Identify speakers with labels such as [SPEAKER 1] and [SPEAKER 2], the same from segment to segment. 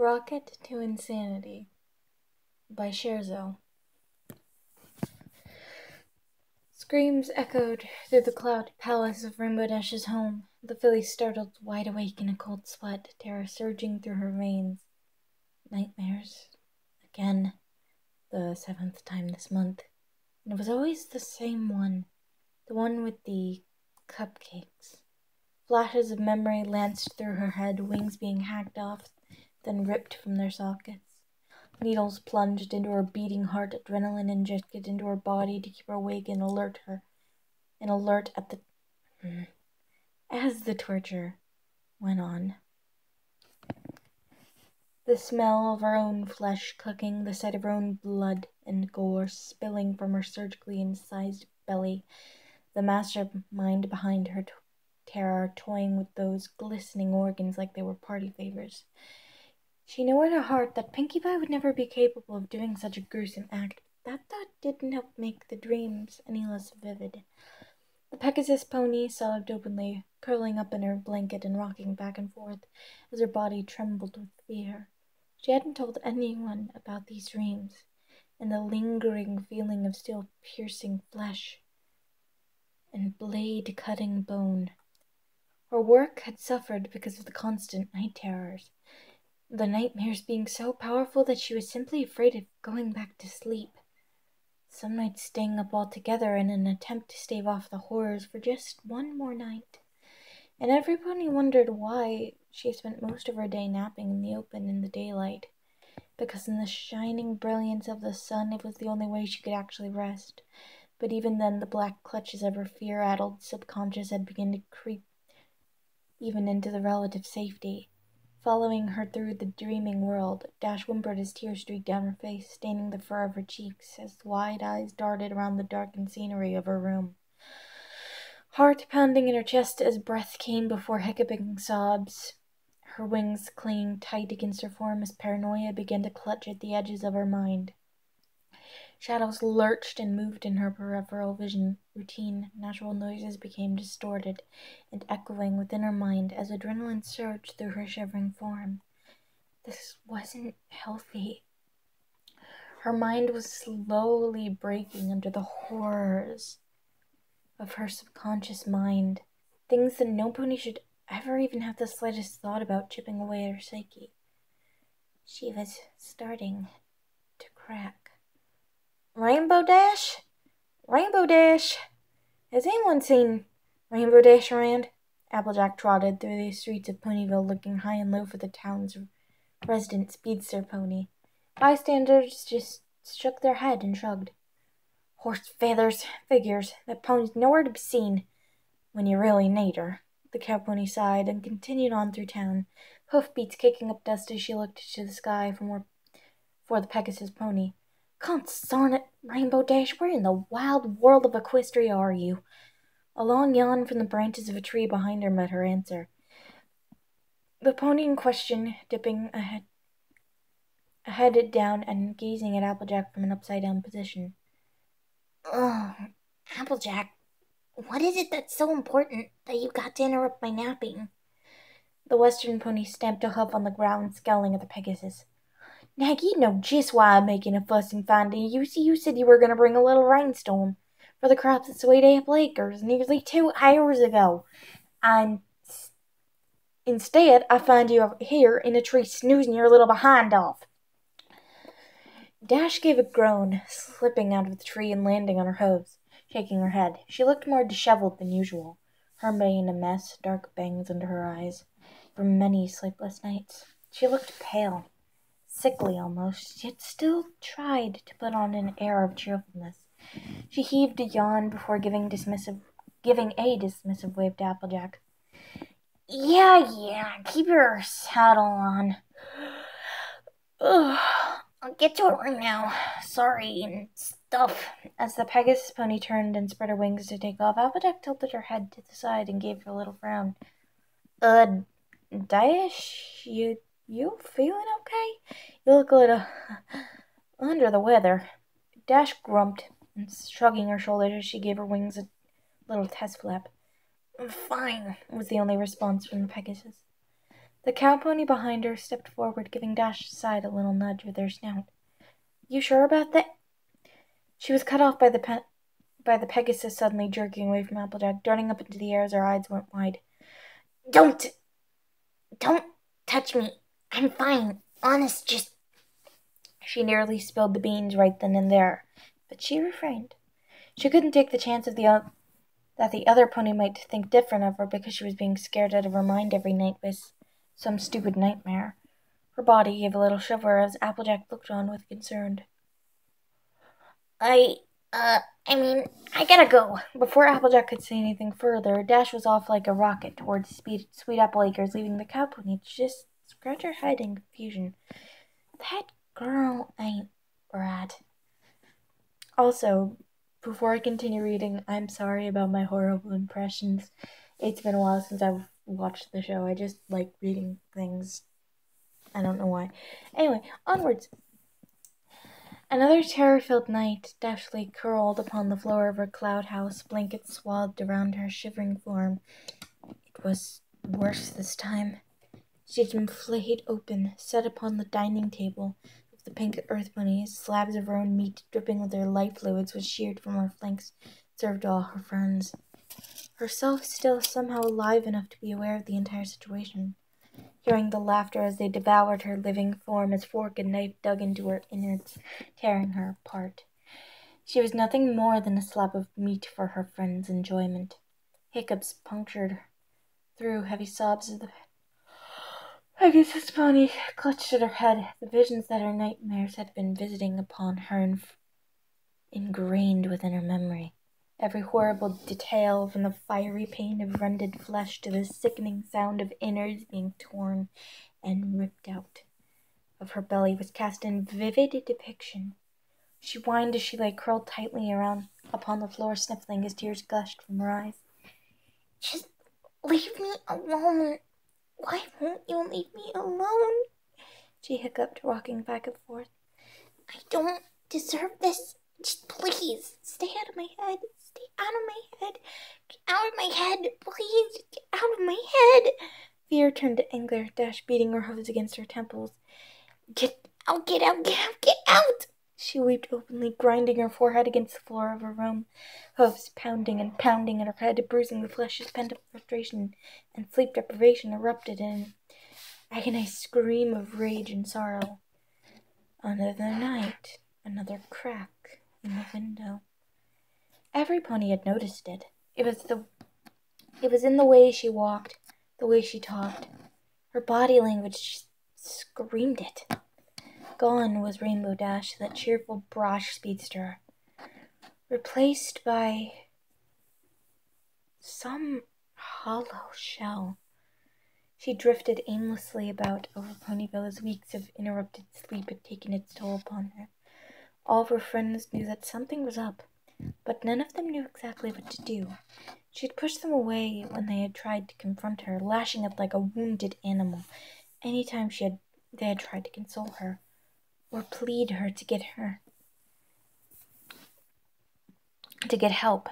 [SPEAKER 1] Rocket to Insanity by Scherzo. Screams echoed through the cloudy palace of Rainbow Dash's home. The filly startled, wide awake in a cold sweat, terror surging through her veins. Nightmares. Again. The 7th time this month. And it was always the same one. The one with the cupcakes. Flashes of memory lanced through her head, wings being hacked off, then ripped from their sockets. Needles plunged into her beating heart, adrenaline injected into her body to keep her awake and alert at the as the torture went on. The smell of her own flesh cooking, the sight of her own blood and gore spilling from her surgically incised belly, the mastermind behind her terror toying with those glistening organs like they were party favors. She knew in her heart that Pinkie Pie would never be capable of doing such a gruesome act, but that thought didn't help make the dreams any less vivid. The Pegasus pony sobbed openly, curling up in her blanket and rocking back and forth as her body trembled with fear. She hadn't told anyone about these dreams, and the lingering feeling of steel-piercing flesh and blade-cutting bone. Her work had suffered because of the constant night terrors, the nightmares being so powerful that she was simply afraid of going back to sleep. Some nights staying up altogether in an attempt to stave off the horrors for just one more night. And every pony wondered why she spent most of her day napping in the open in the daylight, because in the shining brilliance of the sun it was the only way she could actually rest. But even then the black clutches of her fear-addled subconscious had begun to creep even into the relative safety. Following her through the dreaming world, Dash whimpered as tears streaked down her face, staining the fur of her cheeks as wide eyes darted around the darkened scenery of her room. Heart pounding in her chest as breath came before hiccuping sobs, her wings clinging tight against her form as paranoia began to clutch at the edges of her mind. Shadows lurched and moved in her peripheral vision. Routine, natural noises became distorted and echoing within her mind as adrenaline surged through her shivering form. This wasn't healthy. Her mind was slowly breaking under the horrors of her subconscious mind, things that no pony should ever even have the slightest thought about chipping away at her psyche. She was starting to crack. Rainbow Dash? Rainbow Dash! Has anyone seen Rainbow Dash around? Applejack trotted through the streets of Ponyville looking high and low for the town's resident speedster pony. Bystanders just shook their head and shrugged. Horse feathers, figures, that pony's nowhere to be seen when you really need her. The cow pony sighed and continued on through town, hoofbeats kicking up dust as she looked to the sky for the Pegasus pony. Consarn it, Rainbow Dash, where in the wild world of Equestria are you? A long yawn from the branches of a tree behind her met her answer. The pony in question, dipping a head down and gazing at Applejack from an upside-down position. Oh, Applejack, what is it that's so important that you got to interrupt my napping? The western pony stamped a hoof on the ground, scowling at the Pegasus. Nag, you know just why I'm making a fuss and finding you. See, you said you were going to bring a little rainstorm for the crops at Sweet Apple Acres nearly 2 hours ago. And instead, I find you over here in a tree snoozing your little behind off. Dash gave a groan, slipping out of the tree and landing on her hooves, shaking her head. She looked more disheveled than usual, her mane a mess, dark bangs under her eyes, from many sleepless nights. She looked pale. Sickly almost, yet still tried to put on an air of cheerfulness. She heaved a yawn before giving a dismissive wave to Applejack. Yeah, keep your saddle on. Ugh, I'll get to it right now. Sorry and stuff. As the Pegasus pony turned and spread her wings to take off, Applejack tilted her head to the side and gave her a little frown. Dash, you feeling okay? You look a little under the weather. Dash grumped, and shrugging her shoulders as she gave her wings a little test flap. Fine, was the only response from the Pegasus. The cow pony behind her stepped forward, giving Dash's side a little nudge with her snout. You sure about that? She was cut off by the Pegasus suddenly jerking away from Applejack, darting up into the air as her eyes went wide. Don't touch me. I'm fine. Honest, just... She nearly spilled the beans right then and there, but she refrained. She couldn't take the chance of that the other pony might think different of her because she was being scared out of her mind every night by some stupid nightmare. Her body gave a little shiver as Applejack looked on with concern. I gotta go. Before Applejack could say anything further, Dash was off like a rocket towards Sweet Apple Acres, leaving the cow pony to just scratch her head in confusion. That girl ain't right. Also, before I continue reading, I'm sorry about my horrible impressions. It's been a while since I've watched the show. I just like reading things. I don't know why. Anyway, onwards. Another terror-filled night. Dash lay curled upon the floor of her cloud house, blankets swathed around her shivering form. It was worse this time. She had been flayed open, set upon the dining table of the pink earth bunnies. Slabs of her own meat, dripping with their life fluids, was sheared from her flanks, served to all her friends. Herself still somehow alive enough to be aware of the entire situation, hearing the laughter as they devoured her living form as fork and knife dug into her innards, tearing her apart. She was nothing more than a slab of meat for her friends' enjoyment. Hiccups punctured through heavy sobs as the Pegasus pony clutched at her head. The visions that her nightmares had been visiting upon her ingrained within her memory. Every horrible detail, from the fiery pain of rended flesh to the sickening sound of innards being torn and ripped out of her belly, was cast in vivid depiction. She whined as she lay curled tightly around upon the floor, sniffling as tears gushed from her eyes. Just leave me alone. Why won't you leave me alone? She hiccuped, rocking back and forth. I don't deserve this. Just please, stay out of my head. Stay out of my head. Get out of my head. Please, get out of my head. Fear turned to anger, Dash beating her hooves against her temples. Get out, get out, get out, get out! She wept openly, grinding her forehead against the floor of her room, hooves pounding and pounding at her head, bruising the flesh as pent-up frustration and sleep deprivation erupted in an agonized scream of rage and sorrow. Another night, another crack in the window. Every pony had noticed it. It was in the way she walked, the way she talked. Her body language screamed it. Gone was Rainbow Dash, that cheerful brash speedster, replaced by some hollow shell. She drifted aimlessly about over Ponyville as weeks of interrupted sleep had taken its toll upon her. All of her friends knew that something was up, but none of them knew exactly what to do. She had pushed them away when they had tried to confront her, lashing out like a wounded animal any time they had tried to console her or plead her to get help.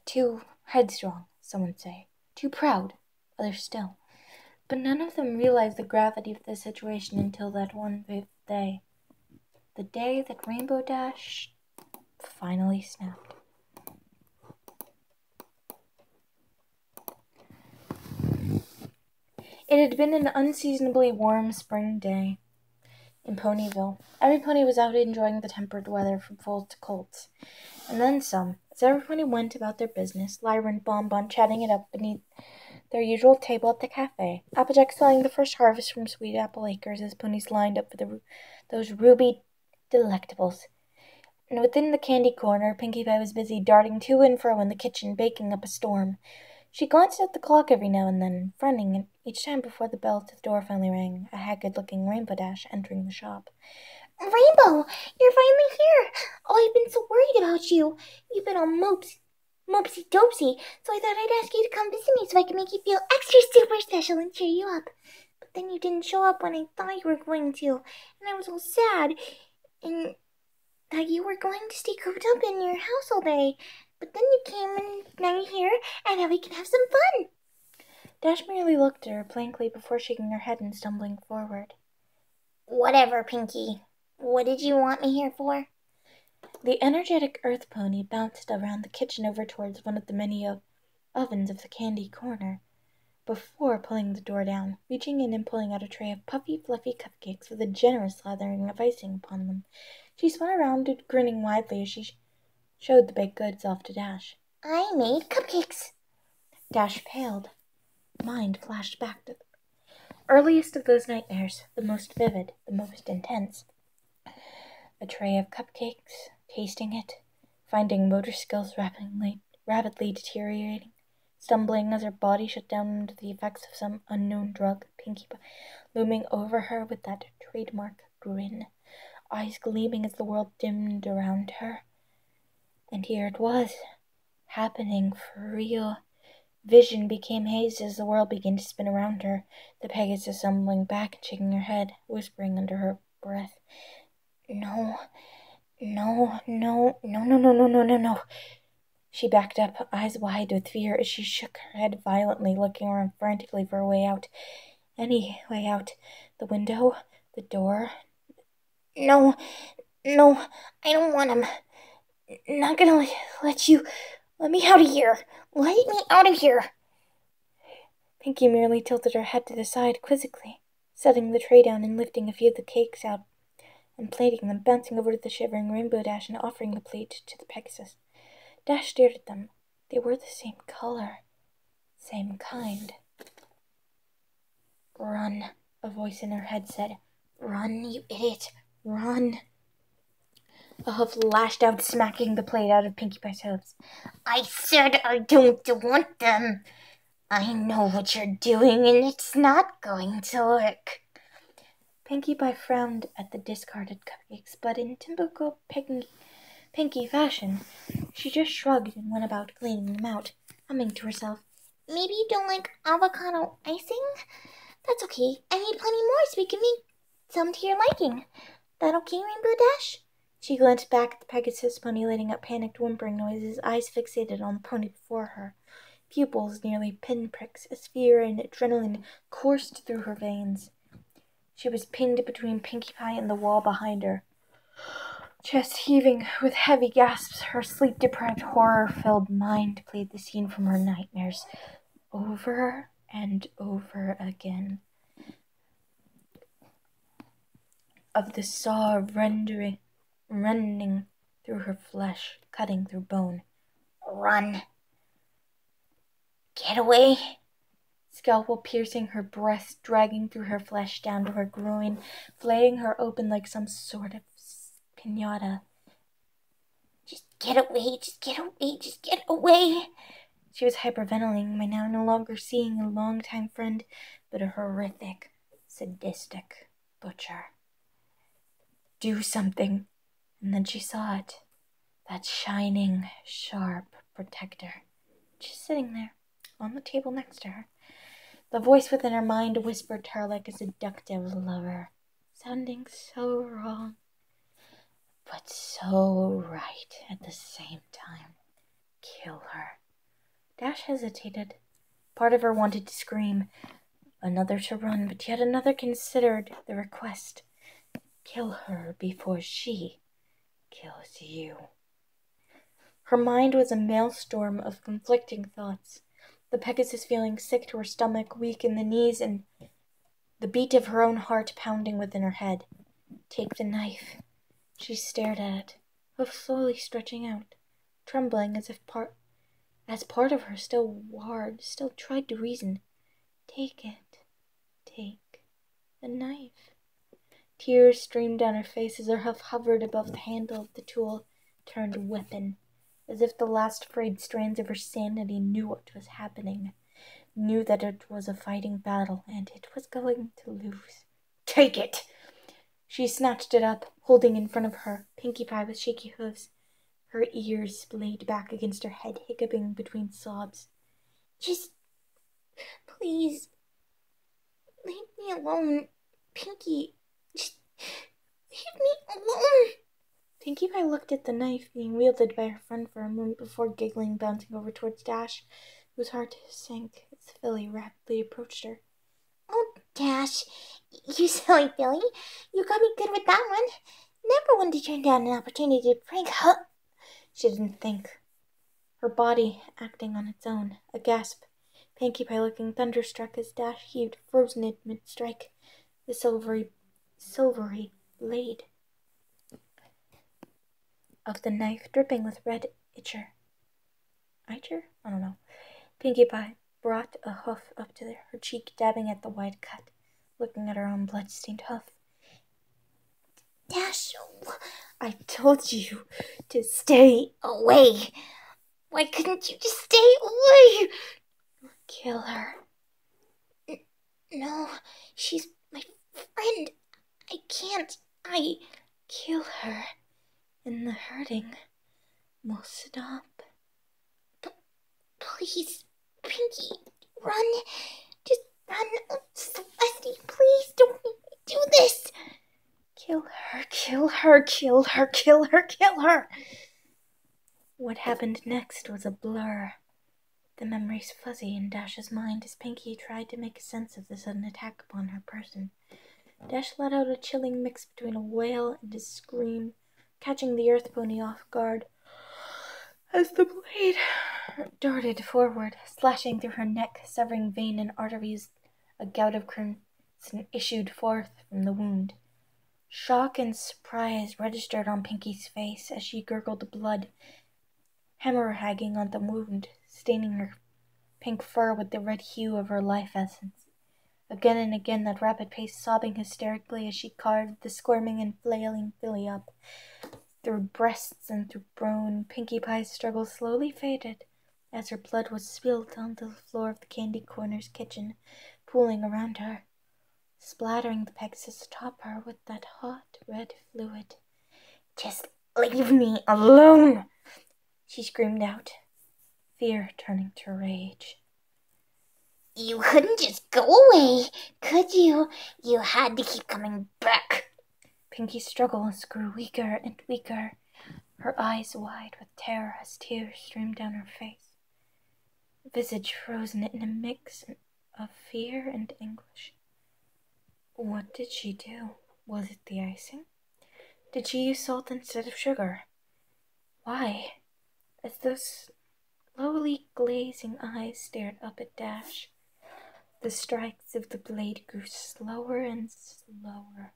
[SPEAKER 1] Too headstrong, some would say. Too proud, others still. But none of them realized the gravity of the situation until that one day. The day that Rainbow Dash finally snapped. It had been an unseasonably warm spring day in Ponyville. Every pony was out enjoying the tempered weather from foals to colts, and then some. As every pony went about their business, Lyra and Bonbon chatting it up beneath their usual table at the cafe, Applejack selling the first harvest from Sweet Apple Acres as ponies lined up for those ruby delectables. And within the candy corner, Pinkie Pie was busy darting to and fro in the kitchen, baking up a storm. She glanced at the clock every now and then, frowning each time before the bell to the door finally rang, a haggard-looking Rainbow Dash entering the shop. Rainbow, you're finally here! Oh, I've been so worried about you. You've been all mopsy-dopsy, so I thought I'd ask you to come visit me so I can make you feel extra super special and cheer you up. But then you didn't show up when I thought you were going to, and I was all sad, and that you were going to stay cooped up in your house all day. But then you came, and now you're here, and now we can have some fun. Dash merely looked at her blankly before shaking her head and stumbling forward.
[SPEAKER 2] Whatever, Pinky. What did you want me here for?
[SPEAKER 1] The energetic earth pony bounced around the kitchen over towards one of the many ovens of the candy corner, before pulling the door down, reaching in and pulling out a tray of puffy, fluffy cupcakes with a generous lathering of icing upon them. She spun around, grinning widely as she showed the baked goods off to Dash.
[SPEAKER 2] I made cupcakes.
[SPEAKER 1] Dash paled. Mind flashed back to the earliest of those nightmares, the most vivid, the most intense. A tray of cupcakes, tasting it, finding motor skills rapidly deteriorating, stumbling as her body shut down under the effects of some unknown drug, Pinkie Pie looming over her with that trademark grin, eyes gleaming as the world dimmed around her. And here it was, happening for real. Vision became hazed as the world began to spin around her, the Pegasus stumbling back and shaking her head, whispering under her breath, No, no, no, no, no, no, no, no, no, no. She backed up, eyes wide with fear, as she shook her head violently, looking around frantically for a way out. Any way out. The window, the door.
[SPEAKER 2] No, no, I don't want him. Not gonna let you. Let me out of here. Let me out of here.
[SPEAKER 1] Pinkie merely tilted her head to the side quizzically, setting the tray down and lifting a few of the cakes out and plating them, bouncing over to the shivering Rainbow Dash and offering the plate to the Pegasus. Dash stared at them. They were the same color, same kind.
[SPEAKER 2] Run, a voice in her head said. Run, you idiot, run.
[SPEAKER 1] A hoof lashed out, smacking the plate out of Pinkie Pie's hooves.
[SPEAKER 2] I said I don't want them. I know what you're doing, and it's not going to work.
[SPEAKER 1] Pinkie Pie frowned at the discarded cupcakes, but in typical Pinkie fashion, she just shrugged and went about cleaning them out, humming to herself.
[SPEAKER 2] Maybe you don't like avocado icing? That's okay. I made plenty more so we can make some to your liking. That okay, Rainbow Dash?
[SPEAKER 1] She glanced back at the Pegasus pony, letting out panicked whimpering noises, eyes fixated on the pony before her. Pupils nearly pinpricks, as fear and adrenaline coursed through her veins. She was pinned between Pinkie Pie and the wall behind her, chest heaving with heavy gasps. Her sleep-deprived, horror-filled mind played the scene from her nightmares over and over again, of the saw rending through her flesh, cutting through bone.
[SPEAKER 2] Run. Get away.
[SPEAKER 1] Scalpel piercing her breast, dragging through her flesh down to her groin, flaying her open like some sort of pinata.
[SPEAKER 2] Just get away, just get away, just get away.
[SPEAKER 1] She was hyperventilating by now, no longer seeing a longtime friend, but a horrific, sadistic butcher. Do something. And then she saw it. That shining, sharp protector. Just sitting there, on the table next to her. The voice within her mind whispered to her like a seductive lover, sounding so wrong, but so right at the same time. Kill her. Dash hesitated. Part of her wanted to scream, another to run, but yet another considered the request. Kill her before she kills you. Her mind was a maelstrom of conflicting thoughts. The Pegasus feeling sick to her stomach, weak in the knees, and the beat of her own heart pounding within her head. Take the knife. She stared at it, hoof slowly stretching out, trembling as part of her still warred, still tried to reason. Take it. Take the knife. Tears streamed down her face as her hoof hovered above the handle of the tool-turned weapon, as if the last frayed strands of her sanity knew what was happening, knew that it was a fighting battle, and it was going to lose. Take it! She snatched it up, holding in front of her, Pinkie Pie with shaky hooves, her ears laid back against her head, hiccuping between sobs.
[SPEAKER 2] Just, please, leave me alone, Pinkie. Just leave me alone.
[SPEAKER 1] Pinkie Pie looked at the knife being wielded by her friend for a moment before giggling, bouncing over towards Dash, whose heart sank as Philly rapidly approached her.
[SPEAKER 2] Oh, Dash, you silly Billy. You got me good with that one. Never one to turn down an opportunity to prank, huh?
[SPEAKER 1] She didn't think. Her body acting on its own. A gasp. Pinkie Pie looking thunderstruck as Dash heaved, frozen in mid-strike. The silvery blade of the knife dripping with red ichor. Ichor? I don't know. Pinkie Pie brought a hoof up to her cheek, dabbing at the wide cut, looking at her own blood-stained hoof.
[SPEAKER 2] Dash,
[SPEAKER 1] I told you to
[SPEAKER 2] stay away. Why couldn't you just stay away?
[SPEAKER 1] Kill her.
[SPEAKER 2] No, she's my friend. I can't.
[SPEAKER 1] Kill her, and the hurting will stop.
[SPEAKER 2] Please, Pinkie, run. Just run. Celeste, please don't make me do this.
[SPEAKER 1] Kill her, kill her, kill her, kill her, kill her. What happened next was a blur. The memories fuzzy in Dash's mind as Pinkie tried to make sense of the sudden attack upon her person. Dash let out a chilling mix between a wail and a scream, catching the earth pony off guard as the blade darted forward, slashing through her neck, severing vein and arteries. A gout of crimson issued forth from the wound. Shock and surprise registered on Pinkie's face as she gurgled blood, hemorrhaging on the wound, staining her pink fur with the red hue of her life essence. Again and again that rapid pace, sobbing hysterically as she carved the squirming and flailing filly up. Through breasts and through bone, Pinkie Pie's struggle slowly faded as her blood was spilled onto the floor of the Candy Corner's kitchen, pooling around her, splattering the Pegasus atop her with that hot red fluid.
[SPEAKER 2] Just leave me alone,
[SPEAKER 1] she screamed out, fear turning to rage.
[SPEAKER 2] You couldn't just go away, could you? You had to keep coming back.
[SPEAKER 1] Pinkie's struggles grew weaker and weaker, her eyes wide with terror as tears streamed down her face, visage frozen in a mix of fear and anguish. What did she do? Was it the icing? Did she use salt instead of sugar? Why? As those slowly glazing eyes stared up at Dash, the strikes of the blade grew slower and slower.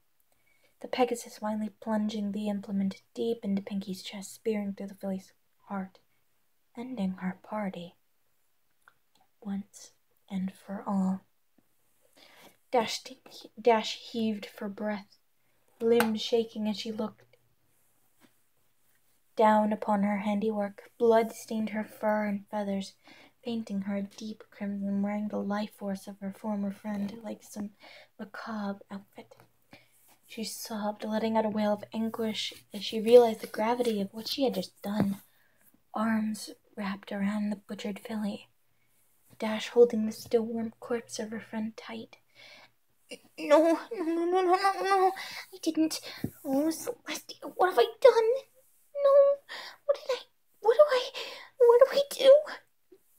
[SPEAKER 1] The Pegasus finally plunging the implement deep into Pinkie's chest, spearing through the filly's heart, ending her party once and for all. Dash heaved for breath, limbs shaking as she looked down upon her handiwork. Blood stained her fur and feathers, painting her a deep crimson, wearing the life force of her former friend like some macabre outfit. She sobbed, letting out a wail of anguish as she realized the gravity of what she had just done. Arms wrapped around the butchered filly, Dash holding the still warm corpse of her friend tight.
[SPEAKER 2] No, I didn't. Oh, Celeste, what have I done? No, what do I do?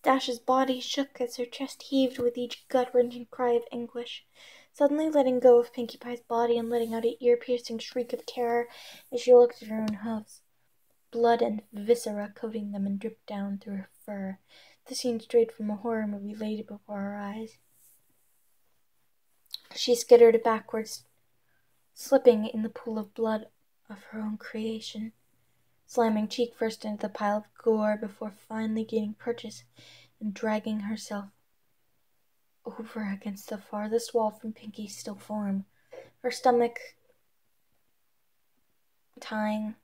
[SPEAKER 1] Dash's body shook as her chest heaved with each gut-wrenching cry of anguish, suddenly letting go of Pinkie Pie's body and letting out an ear-piercing shriek of terror as she looked at her own hooves, blood and viscera coating them and dripped down through her fur, the scene straight from a horror movie laid before her eyes. She skittered backwards, slipping in the pool of blood of her own creation, slamming cheek first into the pile of gore before finally gaining purchase and dragging herself over against the farthest wall from Pinkie's still form, her stomach tying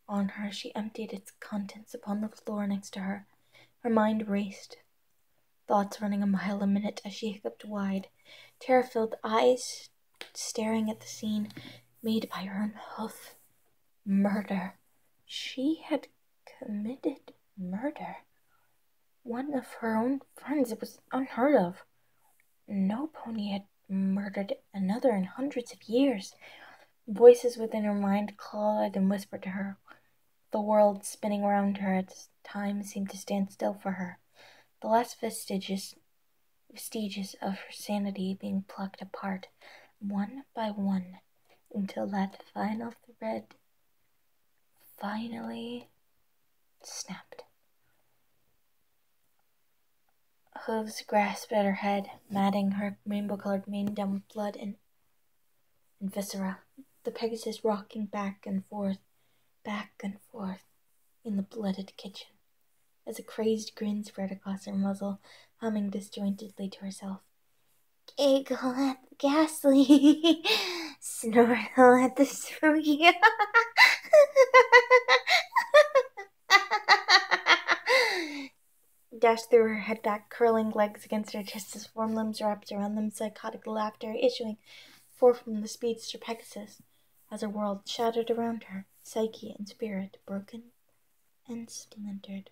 [SPEAKER 1] on her. She emptied its contents upon the floor next to her. Her mind raced, thoughts running a mile a minute as she hiccuped wide, terror-filled eyes staring at the scene made by her own hoof. Murder. She had committed murder. One of her own friends. It was unheard of. No pony had murdered another in hundreds of years. Voices within her mind clawed and whispered to her, The world spinning around her at time seemed to stand still for her, the last vestiges of her sanity being plucked apart, one by one, until that final thread finally snapped. Hooves grasped at her head, matting her rainbow-colored mane down with blood and viscera. The Pegasus rocking back and forth in the blooded kitchen, as a crazed grin spread across her muzzle, humming disjointedly to herself.
[SPEAKER 2] Giggle at the ghastly, snortle at the spooky.
[SPEAKER 1] Dash threw her head back, curling legs against her chest as warm limbs wrapped around them, psychotic laughter issuing forth from the speedster Pegasus, as her world shattered around her, psyche and spirit broken and splintered.